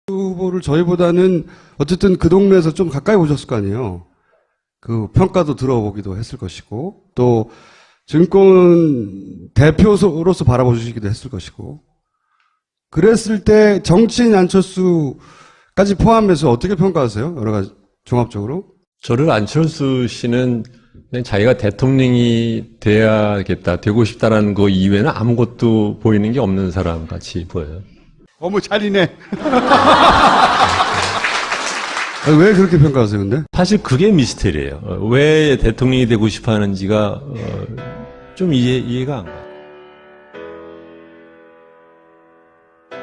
후보를 저희보다는 어쨌든 그 동네에서 좀 가까이 보셨을 거 아니에요. 그 평가도 들어보기도 했을 것이고, 또 증권 대표로서 바라보시기도 했을 것이고, 그랬을 때 정치인 안철수까지 포함해서 어떻게 평가하세요? 여러 가지 종합적으로? 저를 안철수 씨는 그냥 자기가 대통령이 돼야겠다, 되고 싶다라는 거 이외에는 아무것도 보이는 게 없는 사람 같이 보여요. 어머, 잘이네. 왜 그렇게 평가하세요, 근데? 사실 그게 미스테리예요. 왜 대통령이 되고 싶어 하는지가 좀 이해가 안 가요.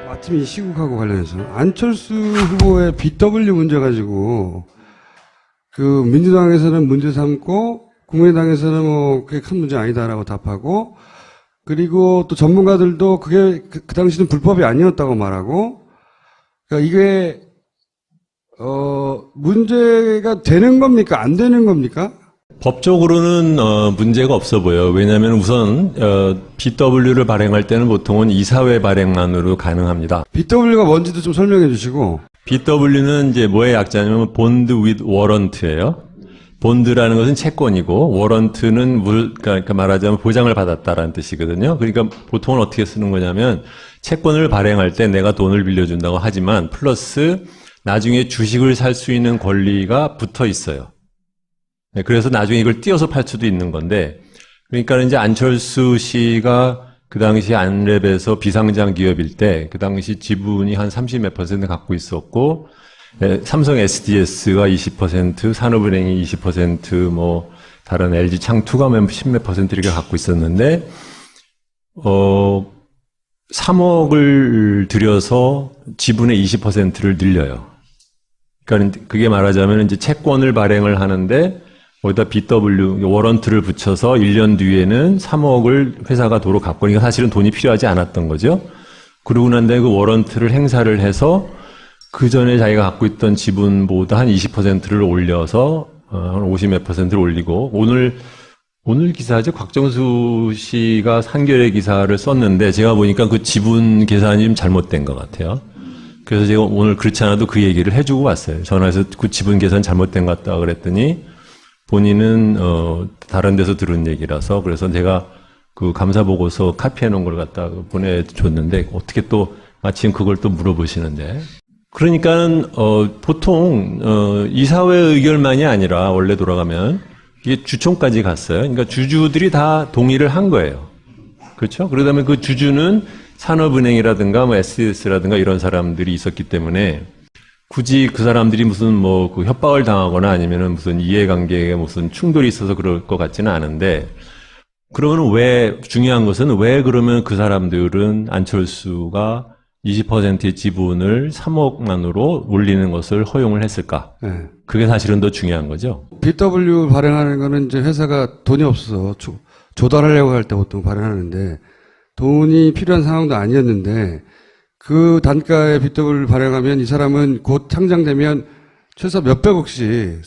마침 이 시국하고 관련해서 안철수 후보의 BW 문제 가지고 그 민주당에서는 문제 삼고 국민의당에서는 뭐 그게 큰 문제 아니다라고 답하고, 그리고 또 전문가들도 그게 그 당시는 불법이 아니었다고 말하고, 그러니까 이게 문제가 되는 겁니까? 안 되는 겁니까? 법적으로는 문제가 없어 보여요. 왜냐하면 우선 BW를 발행할 때는 보통은 이사회 발행만으로 가능합니다. BW가 뭔지도 좀 설명해 주시고. BW는 이제 뭐의 약자냐면 본드 with 워런트예요. 본드라는 것은 채권이고 워런트는 그러니까 말하자면 보장을 받았다라는 뜻이거든요. 그러니까 보통은 어떻게 쓰는 거냐면 채권을 발행할 때 내가 돈을 빌려준다고 하지만 플러스 나중에 주식을 살 수 있는 권리가 붙어 있어요. 네, 그래서 나중에 이걸 띄어서 팔 수도 있는 건데, 그러니까 이제 안철수 씨가 그 당시 안랩에서 비상장 기업일 때 그 당시 지분이 한 30몇 % 갖고 있었고, 삼성 SDS가 20%, 산업은행이 20%, 뭐 다른 LG 창투가 10몇 % 이렇게 갖고 있었는데 3억을 들여서 지분의 20%를 늘려요. 그러니까 그게 말하자면 이제 채권을 발행을 하는데 거기다 BW 워런트를 붙여서 1년 뒤에는 3억을 회사가 도로 갖고, 그러니까 사실은 돈이 필요하지 않았던 거죠. 그러고 난 다음에 그 워런트를 행사를 해서 그 전에 자기가 갖고 있던 지분보다 한 20%를 올려서 한 50몇 %를 올리고, 오늘 기사죠. 곽정수 씨가 한겨레 기사를 썼는데 제가 보니까 그 지분 계산이 좀 잘못된 것 같아요. 그래서 제가 오늘 그렇지 않아도 그 얘기를 해주고 왔어요. 전화해서 그 지분 계산 잘못된 것 같다 그랬더니 본인은 다른 데서 들은 얘기라서, 그래서 제가 그 감사 보고서 카피해 놓은 걸 갖다 보내줬는데 어떻게 또 마침 그걸 또 물어보시는데, 그러니까는 보통 이사회 의결만이 아니라 원래 돌아가면 이게 주총까지 갔어요. 그러니까 주주들이 다 동의를 한 거예요. 그렇죠? 그러다면 그 주주는 산업은행이라든가 뭐 SDS라든가 이런 사람들이 있었기 때문에 굳이 그 사람들이 무슨 뭐 그 협박을 당하거나 아니면은 무슨 이해관계에 무슨 충돌이 있어서 그럴 것 같지는 않은데, 그러면 왜 중요한 것은 왜 그러면 그 사람들은 안철수가 20%의 지분을 3억만으로 올리는 것을 허용을 했을까? 네. 그게 사실은 더 중요한 거죠. BW 발행하는 거는 이제 회사가 돈이 없어서 조달하려고 할 때 보통 발행하는데 돈이 필요한 상황도 아니었는데 그 단가의 BW를 발행하면 이 사람은 곧 상장되면 최소 몇백억씩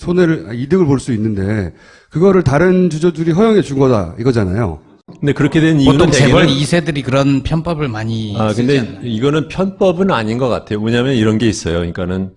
이득을 볼 수 있는데 그거를 다른 주주들이 허용해 준 거다 이거잖아요. 근데 그렇게 된 이유는 보통 재벌 2세들이 그런 편법을 많이 쓰지 않나요? 근데 이거는 편법은 아닌 것 같아요. 왜냐하면 이런 게 있어요. 그러니까는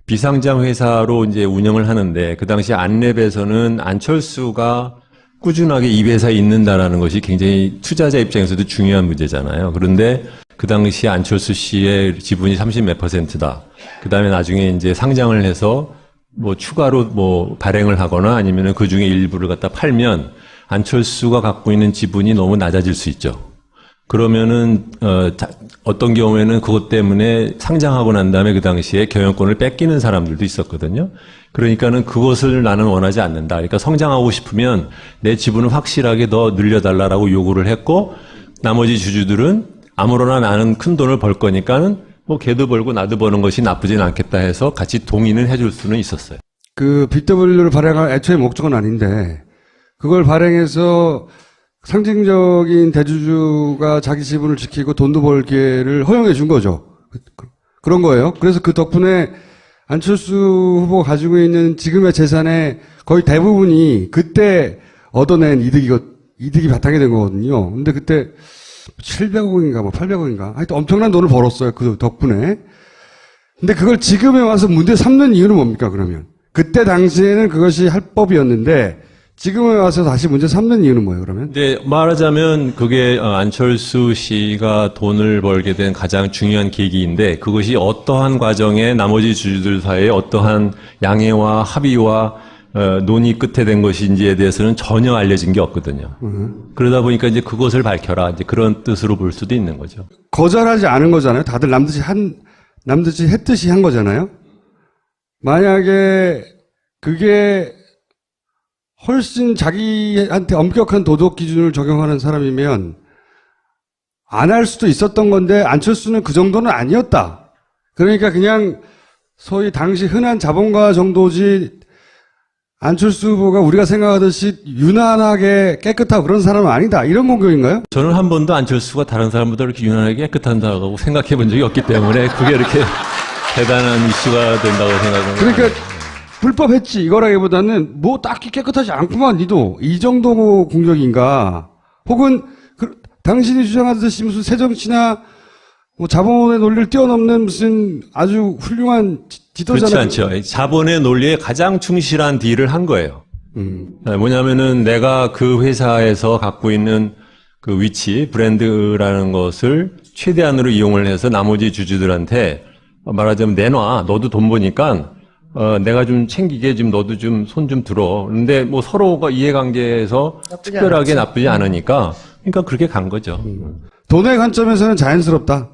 비상장 회사로 이제 운영을 하는데 그 당시 안랩에서는 안철수가 꾸준하게 이 회사에 있는다라는 것이 굉장히 투자자 입장에서도 중요한 문제잖아요. 그런데 그 당시 안철수 씨의 지분이 30몇 %다. 그 다음에 나중에 이제 상장을 해서 뭐 추가로 뭐 발행을 하거나 아니면은 그 중에 일부를 갖다 팔면 안철수가 갖고 있는 지분이 너무 낮아질 수 있죠. 그러면은 어떤 경우에는 그것 때문에 상장하고 난 다음에 그 당시에 경영권을 뺏기는 사람들도 있었거든요. 그러니까는 그것을 나는 원하지 않는다. 그러니까 성장하고 싶으면 내 지분을 확실하게 더 늘려달라고 요구를 했고, 나머지 주주들은 아무로나 나는 큰 돈을 벌 거니까는 뭐 걔도 벌고 나도 버는 것이 나쁘진 않겠다 해서 같이 동의는 해줄 수는 있었어요. 그 BW를 발행할 애초에 목적은 아닌데 그걸 발행해서 상징적인 대주주가 자기 지분을 지키고 돈도 벌 기회를 허용해 준 거죠. 그런 거예요. 그래서 그 덕분에 안철수 후보가 가지고 있는 지금의 재산의 거의 대부분이 그때 얻어낸 이득이 바탕이 된 거거든요. 근데 그때 700억인가 뭐 800억인가 하여튼 엄청난 돈을 벌었어요. 그 덕분에. 근데 그걸 지금에 와서 문제 삼는 이유는 뭡니까, 그러면? 그때 당시에는 그것이 합법이었는데, 지금에 와서 다시 문제 삼는 이유는 뭐예요, 그러면? 근데 말하자면 그게 안철수 씨가 돈을 벌게 된 가장 중요한 계기인데 그것이 어떠한 과정에 나머지 주주들 사이에 어떠한 양해와 합의와 논의 끝에 된 것인지에 대해서는 전혀 알려진 게 없거든요. 그러다 보니까 이제 그것을 밝혀라. 이제 그런 뜻으로 볼 수도 있는 거죠. 거절하지 않은 거잖아요. 다들 남듯이 했듯이 한 거잖아요. 만약에 그게 훨씬 자기한테 엄격한 도덕 기준을 적용하는 사람이면 안 할 수도 있었던 건데 안철수는 그 정도는 아니었다. 그러니까 그냥 소위 당시 흔한 자본가 정도지 안철수 후보가 우리가 생각하듯이 유난하게 깨끗하고 그런 사람은 아니다. 이런 공격인가요? 저는 한 번도 안철수가 다른 사람보다 이렇게 유난하게 깨끗하다고 생각해 본 적이 없기 때문에 그게 이렇게 대단한 이슈가 된다고 생각은 그러니까 불법했지 이거라기보다는 뭐 딱히 깨끗하지 않구만 니도 이 정도 공격인가 혹은 당신이 주장하듯이 무슨 새정치나 뭐 자본의 논리를 뛰어넘는 무슨 아주 훌륭한 지도자나 그렇지 않죠. 자본의 논리에 가장 충실한 딜을 한 거예요. 뭐냐면은 내가 그 회사에서 갖고 있는 그 위치, 브랜드라는 것을 최대한으로 이용을 해서 나머지 주주들한테 말하자면 내놔. 너도 돈 버니까 내가 좀 챙기게 좀 너도 좀 손 좀 들어. 근데 뭐 서로가 이해관계에서 특별하게 나쁘지 않으니까 그러니까 그렇게 간 거죠. 돈의 관점에서는 자연스럽다.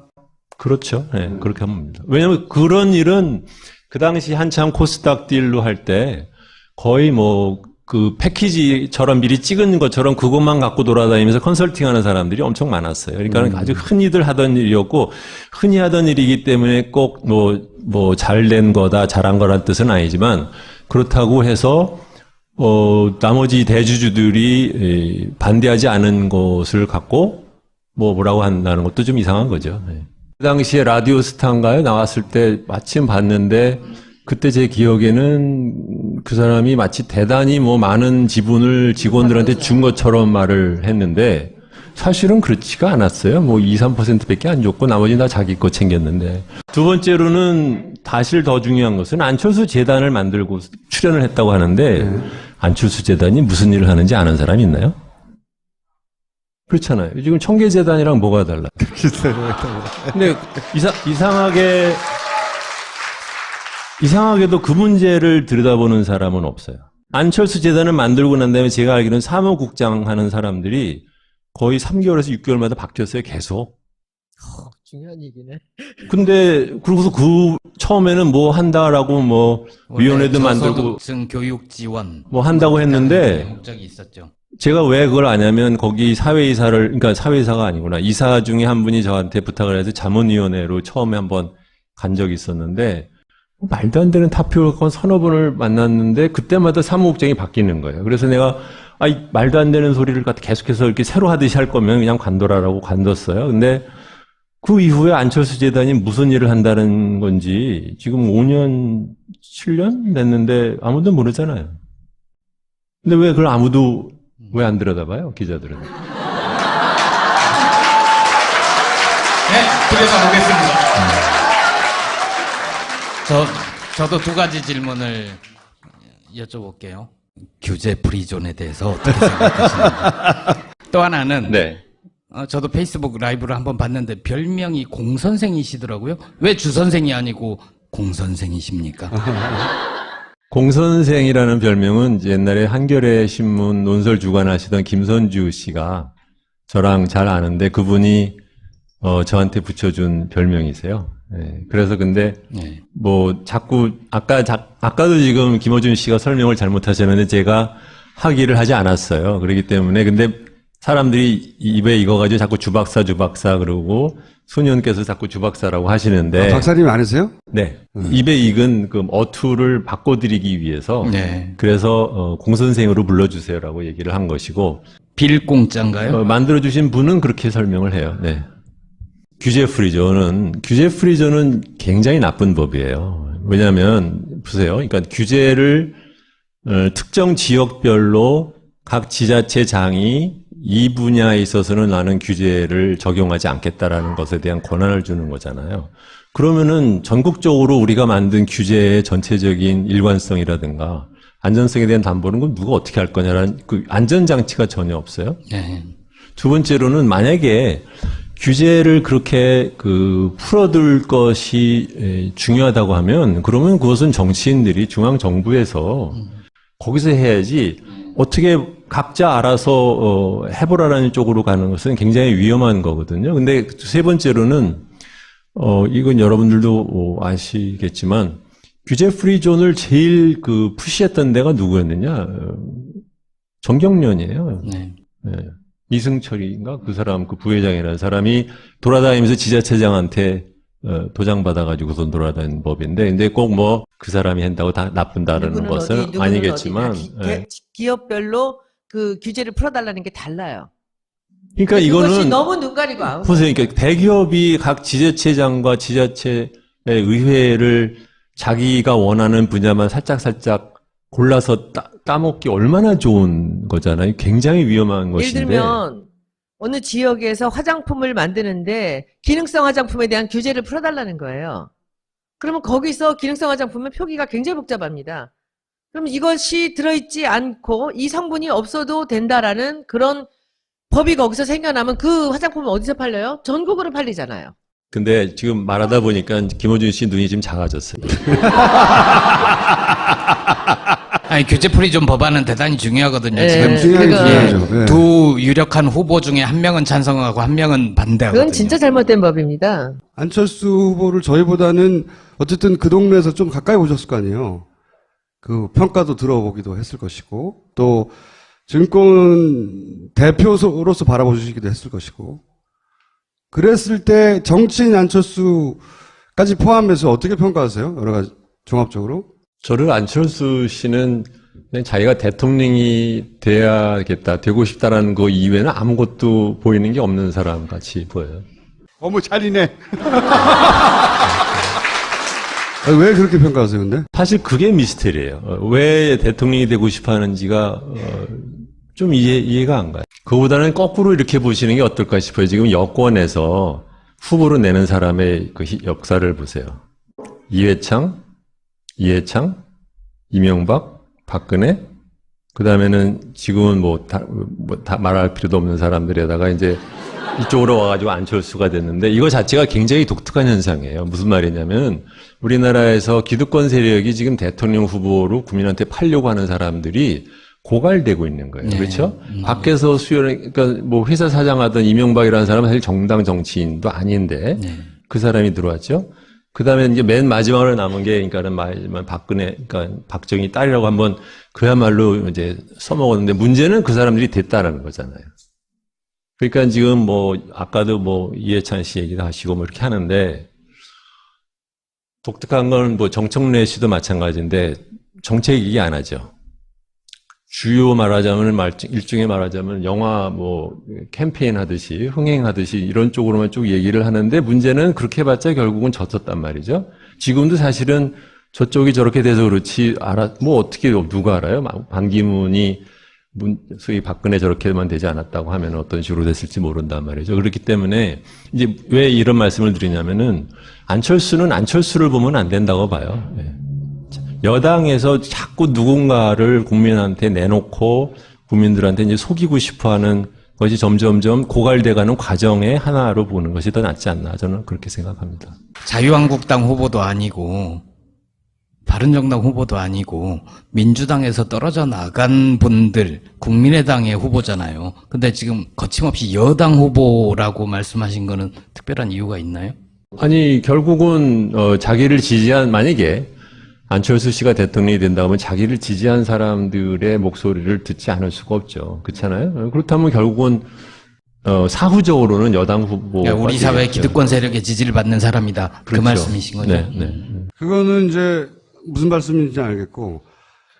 그렇죠. 네, 그렇게 하면 됩니다. 왜냐하면 그런 일은 그 당시 한참 코스닥 딜로 할 때 거의 뭐 그 패키지처럼 미리 찍은 것처럼 그것만 갖고 돌아다니면서 컨설팅하는 사람들이 엄청 많았어요. 그러니까 아주 흔히들 하던 일이었고 흔히 하던 일이기 때문에 꼭 뭐 잘된 거다 잘한 거란 뜻은 아니지만 그렇다고 해서 나머지 대주주들이 반대하지 않은 것을 갖고 뭐라고 한다는 것도 좀 이상한 거죠. 네. 그 당시에 라디오 스타인가요? 나왔을 때 마침 봤는데 그때 제 기억에는 그 사람이 마치 대단히 뭐 많은 지분을 직원들한테 준 것처럼 말을 했는데 사실은 그렇지가 않았어요. 뭐 2, 3%밖에 안 줬고 나머지는 다 자기 거 챙겼는데. 두 번째로는 사실 더 중요한 것은 안철수 재단을 만들고 출연을 했다고 하는데 안철수 재단이 무슨 일을 하는지 아는 사람 있나요? 그렇잖아요. 지금 청계재단이랑 뭐가 달라? 근데 이상하게도 그 문제를 들여다보는 사람은 없어요. 안철수 재단을 만들고 난 다음에 제가 알기로는 사무국장 하는 사람들이 거의 3개월에서 6개월마다 바뀌었어요, 계속. 중요한 얘기네. 근데, 그러고서 처음에는 뭐 한다라고 뭐, 위원회도 만들고. 저소득층 교육 지원. 뭐 한다고 했는데. 목적이 있었죠. 제가 왜 그걸 아냐면 거기 그러니까 사회이사가 아니구나. 이사 중에 한 분이 저한테 부탁을 해서 자문위원회로 처음에 한번 간 적이 있었는데, 말도 안 되는 타표를 갖고 서너 번을 만났는데 그때마다 사무국장이 바뀌는 거예요. 그래서 내가 말도 안 되는 소리를 계속해서 이렇게 새로 하듯이 할 거면 그냥 관둬라라고 관뒀어요. 근데 그 이후에 안철수 재단이 무슨 일을 한다는 건지 지금 5년, 7년 됐는데 아무도 모르잖아요. 근데 왜 그걸 아무도 왜 안 들여다봐요? 기자들은. 네, 들여다보겠습니다. 저도 두 가지 질문을 여쭤볼게요. 규제 프리존에 대해서 어떻게 생각하시는지. 또 하나는 네. 저도 페이스북 라이브를 한번 봤는데 별명이 공선생이시더라고요. 왜 주선생이 아니고 공선생이십니까? 공선생이라는 별명은 옛날에 한겨레 신문 논설 주관하시던 김선주 씨가 저랑 잘 아는데 그분이 저한테 붙여준 별명이세요. 네, 그래서 근데 네. 뭐 자꾸 아까도 지금 김어준 씨가 설명을 잘못하셨는데 제가 하기를 하지 않았어요. 그렇기 때문에 근데 사람들이 입에 익어가지고 자꾸 주박사 그러고 소년께서 자꾸 주박사라고 하시는데 박사님 아니세요? 네. 입에 익은 그 어투를 바꿔드리기 위해서 네. 그래서 공선생으로 불러주세요라고 얘기를 한 것이고 빌공짜인가요? 만들어주신 분은 그렇게 설명을 해요. 네. 규제 프리존은 굉장히 나쁜 법이에요. 왜냐하면 보세요. 그러니까 규제를 특정 지역별로 각 지자체장이 이 분야에 있어서는 나는 규제를 적용하지 않겠다라는 것에 대한 권한을 주는 거잖아요. 그러면은 전국적으로 우리가 만든 규제의 전체적인 일관성이라든가 안전성에 대한 담보는 건 누가 어떻게 할 거냐라는 그 안전장치가 전혀 없어요. 예. 두 번째로는 만약에 규제를 그렇게 풀어둘 것이 중요하다고 하면 그러면 그것은 정치인들이 중앙정부에서 거기서 해야지 어떻게 각자 알아서 해보라는 쪽으로 가는 것은 굉장히 위험한 거거든요. 근데 세 번째로는 이건 여러분들도 아시겠지만 규제 프리존을 제일 푸시했던 데가 누구였느냐? 정경련이에요. 네. 네. 이승철인가? 그 사람, 그 부회장이라는 사람이 돌아다니면서 지자체장한테 도장 받아가지고선 돌아다니는 법인데, 근데 꼭 뭐 그 사람이 한다고 다 나쁜다는 누구는 것은 어디, 누구는 아니겠지만, 어디, 다 예. 기업별로 그 규제를 풀어달라는 게 달라요. 그러니까 그것이 이거는 너무 눈 가리고 아우. 보세요. 그러니까 대기업이 각 지자체장과 지자체의 의회를 자기가 원하는 분야만 살짝 골라서 따먹기 얼마나 좋은 거잖아요. 굉장히 위험한 예를 것인데. 들면 어느 지역에서 화장품을 만드는데 기능성 화장품에 대한 규제를 풀어달라는 거예요. 그러면 거기서 기능성 화장품은 표기가 굉장히 복잡합니다. 그럼 이것이 들어있지 않고 이 성분이 없어도 된다라는 그런 법이 거기서 생겨나면 그 화장품은 어디서 팔려요? 전국으로 팔리잖아요. 근데 지금 말하다 보니까 김어준 씨 눈이 지금 작아졌어요. 아니, 규제 프리존 법안은 대단히 중요하거든요. 네. 지금 중요하긴 그거- 중요하죠. 네. 두 유력한 후보 중에 한 명은 찬성하고 한 명은 반대하거든요. 그건 진짜 잘못된 법입니다. 안철수 후보를 저희보다는 어쨌든 그 동네에서 좀 가까이 오셨을 거 아니에요. 그 평가도 들어보기도 했을 것이고, 또 증권 대표로서 바라보시기도 했을 것이고, 그랬을 때 정치인 안철수까지 포함해서 어떻게 평가하세요? 여러 가지 종합적으로? 저를 안철수 씨는 그냥 자기가 대통령이 돼야겠다, 되고 싶다라는 거 이외에는 아무것도 보이는 게 없는 사람 같이 보여요. 어머, 잘이네. 왜 그렇게 평가하세요, 근데? 사실 그게 미스테리예요. 왜 대통령이 되고 싶어 하는지가 좀 이해가 안 가요. 그거보다는 거꾸로 이렇게 보시는 게 어떨까 싶어요. 지금 여권에서 후보로 내는 사람의 그 역사를 보세요. 이해창, 이명박, 박근혜, 그 다음에는 지금은 다 말할 필요도 없는 사람들에다가 이제 이쪽으로 와가지고 안철수가 됐는데 이거 자체가 굉장히 독특한 현상이에요. 무슨 말이냐면 우리나라에서 기득권 세력이 지금 대통령 후보로 국민한테 팔려고 하는 사람들이 고갈되고 있는 거예요. 네. 그렇죠? 밖에서 그러니까 뭐 회사 사장하던 이명박이라는 사람은 사실 정당 정치인도 아닌데 그 사람이 들어왔죠. 그 다음에 이제 맨 마지막으로 남은 게, 그러니까는 박근혜, 그러니까 박정희 딸이라고 한번 그야말로 이제 써먹었는데 문제는 그 사람들이 됐다라는 거잖아요. 그러니까 지금 뭐, 아까도 뭐 이해찬 씨 얘기도 하시고 뭐 이렇게 하는데 독특한 건 뭐 정청래 씨도 마찬가지인데 정책 얘기 안 하죠. 주요 말하자면 일종의 말하자면 영화 뭐 캠페인 하듯이 흥행하듯이 이런 쪽으로만 쭉 얘기를 하는데 문제는 그렇게 해봤자 결국은 졌었단 말이죠. 지금도 사실은 저쪽이 저렇게 돼서 그렇지 뭐 어떻게 누가 알아요? 반기문이 소위 박근혜 저렇게만 되지 않았다고 하면 어떤 식으로 됐을지 모른단 말이죠. 그렇기 때문에 이제 왜 이런 말씀을 드리냐면은 안철수는 안철수를 보면 안 된다고 봐요. 예. 여당에서 자꾸 누군가를 국민한테 내놓고 국민들한테 이제 속이고 싶어하는 것이 점점점 고갈돼가는 과정의 하나로 보는 것이 더 낫지 않나 저는 그렇게 생각합니다. 자유한국당 후보도 아니고 바른정당 후보도 아니고 민주당에서 떨어져 나간 분들 국민의당의 후보잖아요. 근데 지금 거침없이 여당 후보라고 말씀하신 거는 특별한 이유가 있나요? 아니 결국은 자기를 지지한 만약에 안철수 씨가 대통령이 된다고 하면 자기를 지지한 사람들의 목소리를 듣지 않을 수가 없죠. 그렇잖아요. 그렇다면 결국은 사후적으로는 여당 후보 그러니까 우리 사회 기득권 세력의 지지를 받는 사람이다. 그 그렇죠. 말씀이신 거죠? 네. 그거는 이제 무슨 말씀인지 알겠고,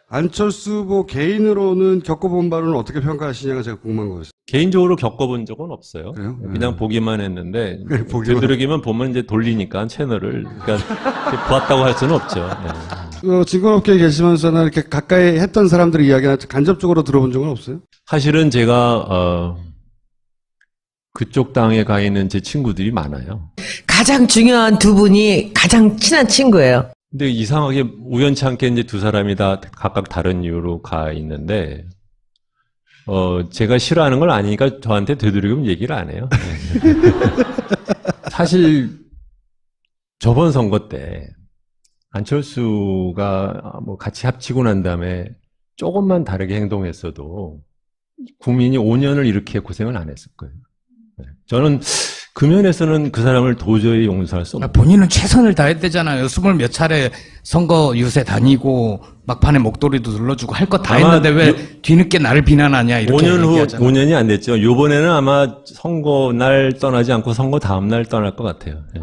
안철수 후보 개인으로는 겪어본 바로는 어떻게 평가하시냐가 제가 궁금한 거였어요. 개인적으로 겪어본 적은 없어요. 그래요? 그냥 보기만 했는데 네, 보기만. 되도록이면 보면 이제 돌리니까 채널을 그러니까 보았다고 할 수는 없죠. 네. 증권업계에 계시면서나 이렇게 가까이 했던 사람들의 이야기나 간접적으로 들어본 적은 없어요? 사실은 제가 그쪽 당에 가 있는 제 친구들이 많아요. 가장 중요한 두 분이 가장 친한 친구예요. 근데 이상하게 우연치 않게 이제 두 사람이 다 각각 다른 이유로 가 있는데, 제가 싫어하는 걸 아니니까 저한테 되도록이면 얘기를 안 해요. 사실, 저번 선거 때, 안철수가 뭐 같이 합치고 난 다음에 조금만 다르게 행동했어도 국민이 5년을 이렇게 고생을 안 했을 거예요. 저는 그 면에서는 그 사람을 도저히 용서할 수 없어요. 본인은 최선을 다했대잖아요. 20몇 차례 선거 유세 다니고 막판에 목도리도 눌러주고 할 것 다 아마 했는데 왜 뒤늦게 나를 비난하냐 이렇게 5년 후, 얘기하잖아요. 5년이 안 됐죠. 요번에는 아마 선거 날 떠나지 않고 선거 다음 날 떠날 것 같아요. 예.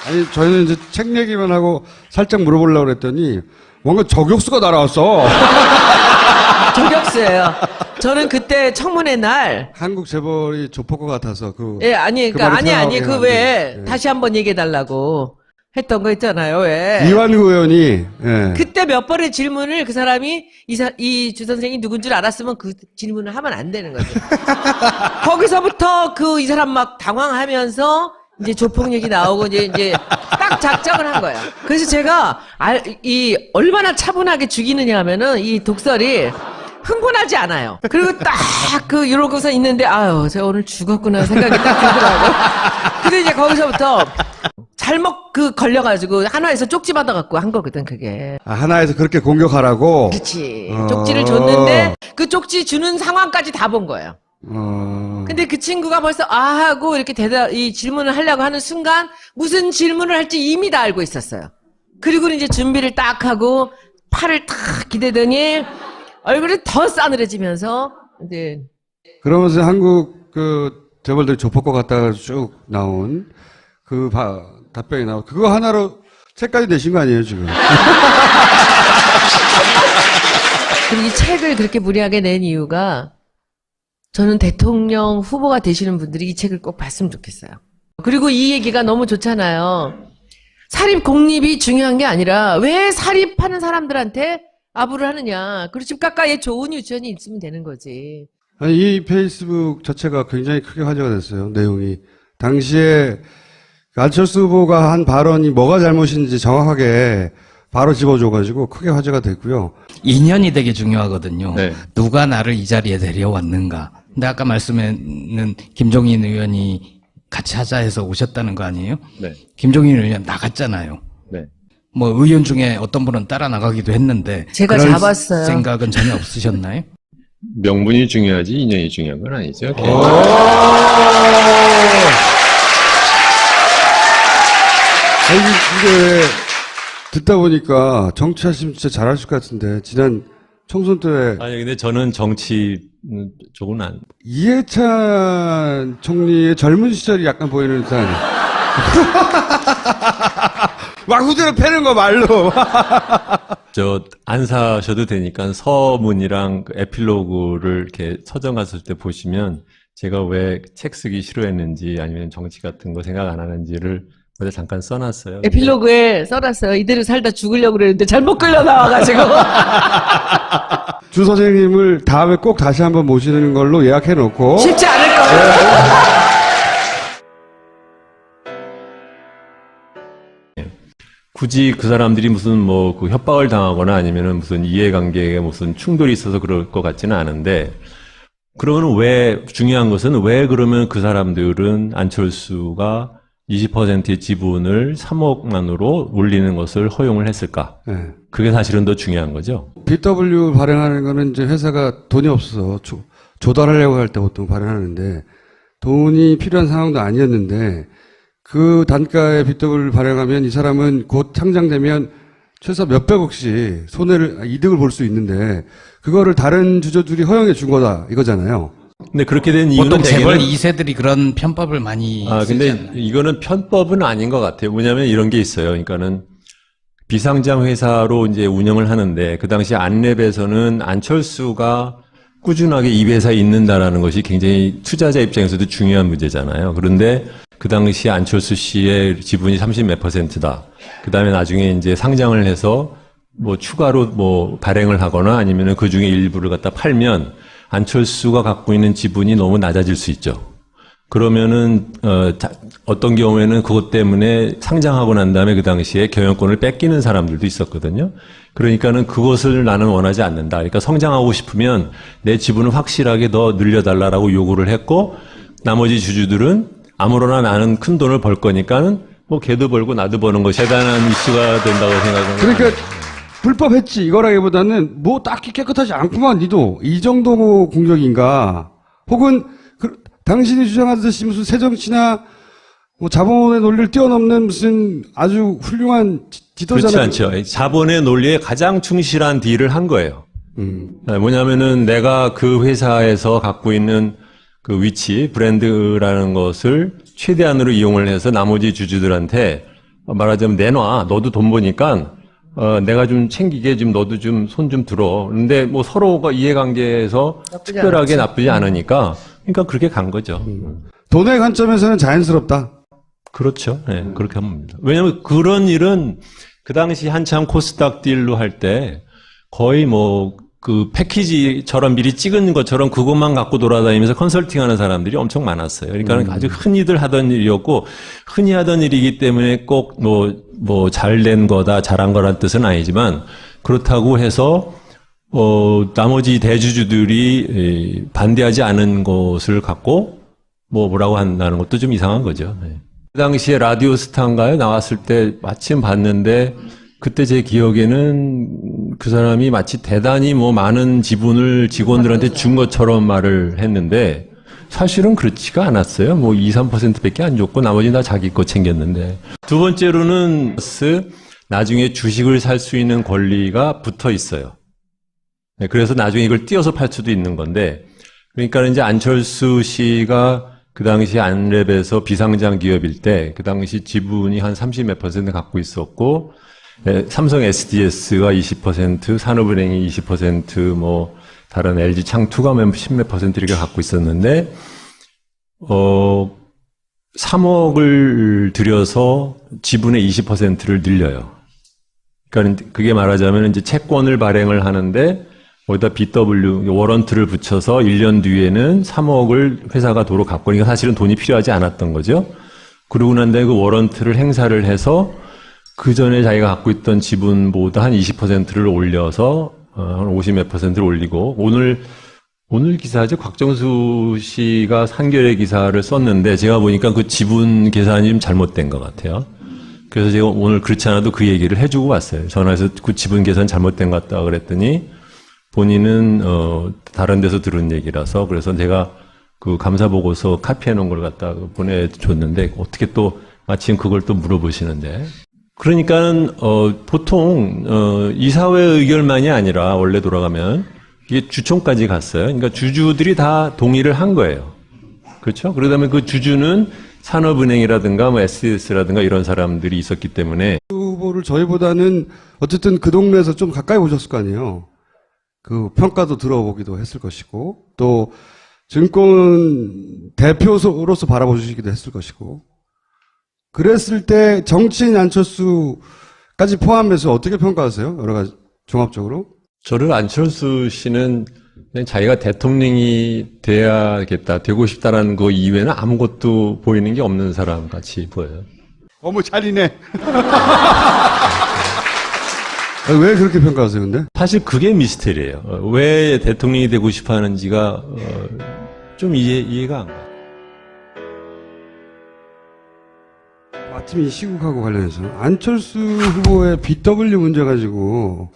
아니, 저희는 이제 책 얘기만 하고 살짝 물어보려고 그랬더니 뭔가 저격수가 날아왔어. 저격수예요. 저는 그때 청문회 날 한국 재벌이 조폭과 같아서 예, 아니, 그 그러니까, 말이 아니, 그 왜, 생각나는데, 예. 다시 한번 얘기해달라고 했던 거 있잖아요, 왜. 이완구 의원이 예. 그때 몇 번의 질문을 그 사람이 이 주 선생이 누군 줄 알았으면 그 질문을 하면 안 되는 거죠. 거기서부터 이 사람 막 당황하면서 이제 조폭 얘기 나오고 이제 딱 작정을 한 거예요. 그래서 제가 얼마나 차분하게 죽이느냐 하면은 이 독설이 흥분하지 않아요. 그리고 딱 이러고서 있는데 아유, 제가 오늘 죽었구나 생각이 딱 들더라고. 근데 이제 거기서부터 잘못 걸려가지고 하나에서 쪽지 받아갖고 한 거거든, 그게. 아, 하나에서 그렇게 공격하라고. 그치. 쪽지를 줬는데 그 쪽지 주는 상황까지 다 본 거예요. 근데 그 친구가 벌써 하고 이렇게 이 질문을 하려고 하는 순간 무슨 질문을 할지 이미 다 알고 있었어요. 그리고 이제 준비를 딱 하고 팔을 탁 기대더니 얼굴이 더 싸늘해지면서 이제 그러면서 한국 재벌들이 조폭과 같다가 쭉 나온 답변이 나오고 그거 하나로 책까지 내신 거 아니에요 지금? 그리고 이 책을 그렇게 무리하게 낸 이유가 저는 대통령 후보가 되시는 분들이 이 책을 꼭 봤으면 좋겠어요. 그리고 이 얘기가 너무 좋잖아요. 사립 공립이 중요한 게 아니라 왜 사립하는 사람들한테 아부를 하느냐. 그리고 집 가까이에 좋은 유치원이 있으면 되는 거지. 아니, 이 페이스북 자체가 굉장히 크게 화제가 됐어요. 내용이. 당시에 안철수 후보가 한 발언이 뭐가 잘못인지 정확하게 바로 집어줘가지고 크게 화제가 됐고요. 인연이 되게 중요하거든요. 네. 누가 나를 이 자리에 데려왔는가. 근데 아까 말씀에는 김종인 의원이 같이 하자 해서 오셨다는 거 아니에요? 네. 김종인 의원 나갔잖아요. 네. 뭐 의원 중에 어떤 분은 따라 나가기도 했는데 제가 그럴 잡았어요. 생각은 전혀 없으셨나요? 명분이 중요하지 인연이 중요한 건 아니죠. 아니, 근데 왜 듣다 보니까 정치하시면 진짜 잘하실 것 같은데 지난 총선 때 아니 근데 저는 정치 쪽은 안. 이해찬 총리의 젊은 시절이 약간 보이는 듯 아니에요? 막 후드로 패는 거 말로. 안 사셔도 되니까 서문이랑 그 에필로그를 이렇게 서점 갔을 때 보시면 제가 왜 책 쓰기 싫어했는지 아니면 정치 같은 거 생각 안 하는지를 어제 잠깐 써놨어요. 에필로그에 써놨어요. 이대로 살다 죽으려고 그랬는데 잘못 끌려 나와가지고. 주 선생님을 다음에 꼭 다시 한번 모시는 걸로 예약해 놓고. 쉽지 않을 거예요. 굳이 그 사람들이 무슨 그 협박을 당하거나 아니면은 무슨 이해관계에 무슨 충돌이 있어서 그럴 것 같지는 않은데, 그러면 중요한 것은 왜 그러면 그 사람들은 안철수가 20%의 지분을 3억만으로 올리는 것을 허용을 했을까? 네. 그게 사실은 더 중요한 거죠. BW 발행하는 거는 이제 회사가 돈이 없어서 조달하려고 할 때 보통 발행하는데 돈이 필요한 상황도 아니었는데 그 단가에 BW를 발행하면 이 사람은 곧 상장되면 최소 몇백억씩 이득을 볼 수 있는데 그거를 다른 주주들이 허용해 준 거다 이거잖아요. 근데 그렇게 된 이유는 보통 재벌 대개는 2세들이 그런 편법을 많이 근데 쓰잖아요. 이거는 편법은 아닌 것 같아요. 뭐냐면 이런 게 있어요. 그러니까는 비상장 회사로 이제 운영을 하는데 그 당시 안랩에서는 안철수가 꾸준하게 이 회사에 있는다라는 것이 굉장히 투자자 입장에서도 중요한 문제잖아요. 그런데 그 당시 안철수 씨의 지분이 30몇 %다. 그 다음에 나중에 이제 상장을 해서 추가로 발행을 하거나 아니면은 그 중에 일부를 갖다 팔면 안철수가 갖고 있는 지분이 너무 낮아질 수 있죠. 그러면은 어떤 경우에는 그것 때문에 상장하고 난 다음에 그 당시에 경영권을 뺏기는 사람들도 있었거든요. 그러니까는 그것을 나는 원하지 않는다. 그러니까 성장하고 싶으면 내 지분을 확실하게 더 늘려달라고 요구를 했고, 나머지 주주들은 아무로나 나는 큰 돈을 벌 거니까는 뭐 걔도 벌고 나도 버는 것이 대단한 이슈가 된다고 생각합니다. 그러니까 불법했지 이거라기보다는 뭐 딱히 깨끗하지 않구만 니도 이 정도 공격인가? 혹은 당신이 주장하듯이 무슨 새정치나 뭐 자본의 논리를 뛰어넘는 무슨 아주 훌륭한 지도자는 그렇지 않죠. 자본의 논리에 가장 충실한 딜을 한 거예요. 뭐냐면은 내가 그 회사에서 갖고 있는 그 위치, 브랜드라는 것을 최대한으로 이용을 해서 나머지 주주들한테 말하자면 내놔. 너도 돈 버니까 내가 좀 챙기게 좀 너도 좀 손 좀 들어. 근데 뭐 서로가 이해관계에서 특별하게 나쁘지 않으니까 그러니까 그렇게 간 거죠. 돈의 관점에서는 자연스럽다. 그렇죠. 네, 그렇게 합니다. 왜냐하면 그런 일은 그 당시 한참 코스닥 딜로 할 때 거의 뭐 그 패키지처럼 미리 찍은 것처럼 그것만 갖고 돌아다니면서 컨설팅하는 사람들이 엄청 많았어요. 그러니까 아주 흔히들 하던 일이었고, 흔히 하던 일이기 때문에 꼭 뭐 잘된 거다, 잘한 거란 뜻은 아니지만, 그렇다고 해서 나머지 대주주들이 반대하지 않은 것을 갖고 뭐라고 한다는 것도 좀 이상한 거죠. 네. 그 당시에 라디오 스타인가요? 나왔을 때 마침 봤는데, 그때 제 기억에는 그 사람이 마치 대단히 뭐 많은 지분을 직원들한테 준 것처럼 말을 했는데 사실은 그렇지가 않았어요. 뭐 2, 3%밖에 안 줬고 나머지 다 자기 거 챙겼는데. 두 번째로는 나중에 주식을 살 수 있는 권리가 붙어 있어요. 네, 그래서 나중에 이걸 띄어서 팔 수도 있는 건데, 그러니까 이제 안철수 씨가 그 당시 안랩에서 비상장 기업일 때 그 당시 지분이 한 30 몇 % 갖고 있었고, 삼성 SDS가 20%, 산업은행이 20%, 뭐 다른 LG 창투가 10몇 % 이렇게 갖고 있었는데 3억을 들여서 지분의 20%를 늘려요. 그러니까 그게 말하자면 이제 채권을 발행을 하는데 거기다 BW 워런트를 붙여서 1년 뒤에는 3억을 회사가 도로 갚고, 그러니까 사실은 돈이 필요하지 않았던 거죠. 그러고 난 다음에 그 워런트를 행사를 해서 그 전에 자기가 갖고 있던 지분보다 한 20%를 올려서 한 50 몇 %를 올리고, 오늘 기사죠. 곽정수 씨가 한겨레 기사를 썼는데 제가 보니까 그 지분 계산이 좀 잘못된 것 같아요. 그래서 제가 오늘 그렇지 않아도 그 얘기를 해주고 왔어요. 전화해서 그 지분 계산 잘못된 것 같다 그랬더니 본인은 다른 데서 들은 얘기라서, 그래서 제가 그 감사 보고서 카피해 놓은 걸 갖다 보내줬는데 어떻게 또 마침 그걸 또 물어보시는데. 그러니까는 보통 이사회 의결만이 아니라 원래 돌아가면 이게 주총까지 갔어요. 그러니까 주주들이 다 동의를 한 거예요. 그렇죠? 그러다면 그 주주는 산업은행이라든가 뭐 SDS라든가 이런 사람들이 있었기 때문에. 후보를 저희보다는 어쨌든 그 동네에서 좀 가까이 보셨을 거 아니에요. 그 평가도 들어보기도 했을 것이고, 또 증권 대표로서 바라보시기도 했을 것이고, 그랬을 때 정치인 안철수까지 포함해서 어떻게 평가하세요? 여러 가지 종합적으로? 저를 안철수 씨는 그냥 자기가 대통령이 돼야겠다, 되고 싶다라는 거 이외에는 아무것도 보이는 게 없는 사람 같이 보여요. 어머, 잘이네. 왜 그렇게 평가하세요, 근데? 사실 그게 미스테리예요. 왜 대통령이 되고 싶어 하는지가 좀 이해가 안 가요. 마침 이 시국하고 관련해서 안철수 후보의 BW 문제 가지고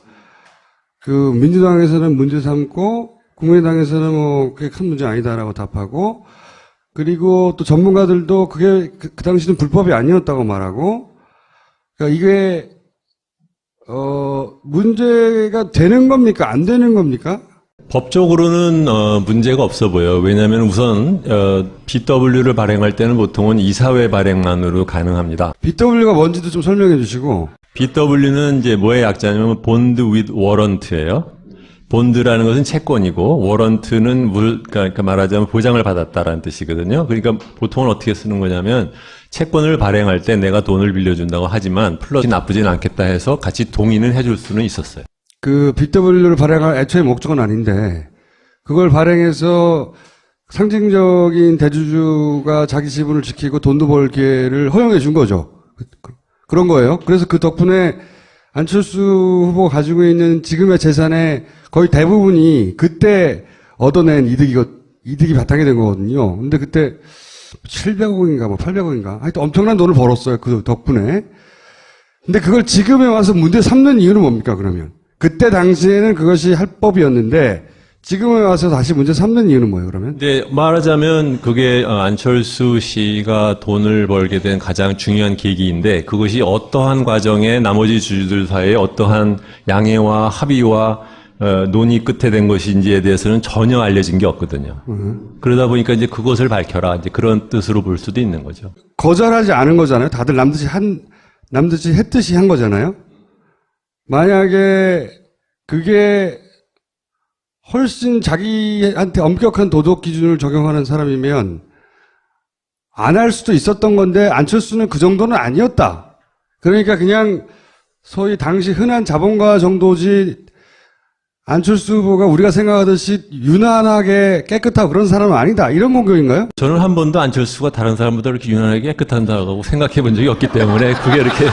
그 민주당에서는 문제 삼고 국민의당에서는 뭐 그게 큰 문제 아니다라고 답하고, 그리고 또 전문가들도 그게 그 당시는 불법이 아니었다고 말하고, 그러니까 이게 문제가 되는 겁니까? 안 되는 겁니까? 법적으로는 문제가 없어 보여요. 왜냐하면 우선 BW를 발행할 때는 보통은 이사회 발행만으로 가능합니다. BW가 뭔지도 좀 설명해 주시고. BW는 이제 뭐의 약자냐면 본드 with 워런트예요. 본드라는 것은 채권이고 워런트는 그러니까 말하자면 보장을 받았다라는 뜻이거든요. 그러니까 보통은 어떻게 쓰는 거냐면 채권을 발행할 때 내가 돈을 빌려준다고 하지만 플러스 나쁘진 않겠다 해서 같이 동의는 해줄 수는 있었어요. 그 BW를 발행할 애초에 목적은 아닌데 그걸 발행해서 상징적인 대주주가 자기 지분을 지키고 돈도 벌 기회를 허용해 준 거죠. 그런 거예요. 그래서 그 덕분에 안철수 후보가 가지고 있는 지금의 재산의 거의 대부분이 그때 얻어낸 이득이 바탕이 된 거거든요. 근데 그때 700억인가 뭐 800억인가 하여튼 엄청난 돈을 벌었어요. 그 덕분에. 근데 그걸 지금에 와서 문제 삼는 이유는 뭡니까, 그러면? 그때 당시에는 그것이 합법이었는데 지금에 와서 다시 문제 삼는 이유는 뭐예요, 그러면? 근데 말하자면 그게 안철수 씨가 돈을 벌게 된 가장 중요한 계기인데 그것이 어떠한 과정에 나머지 주주들 사이에 어떠한 양해와 합의와 논의 끝에 된 것인지에 대해서는 전혀 알려진 게 없거든요. 그러다 보니까 이제 그것을 밝혀라. 이제 그런 뜻으로 볼 수도 있는 거죠. 거절하지 않은 거잖아요. 다들 남듯이 했듯이 한 거잖아요. 만약에 그게 훨씬 자기한테 엄격한 도덕 기준을 적용하는 사람이면 안 할 수도 있었던 건데 안철수는 그 정도는 아니었다. 그러니까 그냥 소위 당시 흔한 자본가 정도지 안철수 후보가 우리가 생각하듯이 유난하게 깨끗하고 그런 사람은 아니다. 이런 공격인가요? 저는 한 번도 안철수가 다른 사람보다 그렇게 유난하게 깨끗한다고 생각해 본 적이 없기 때문에 그게 이렇게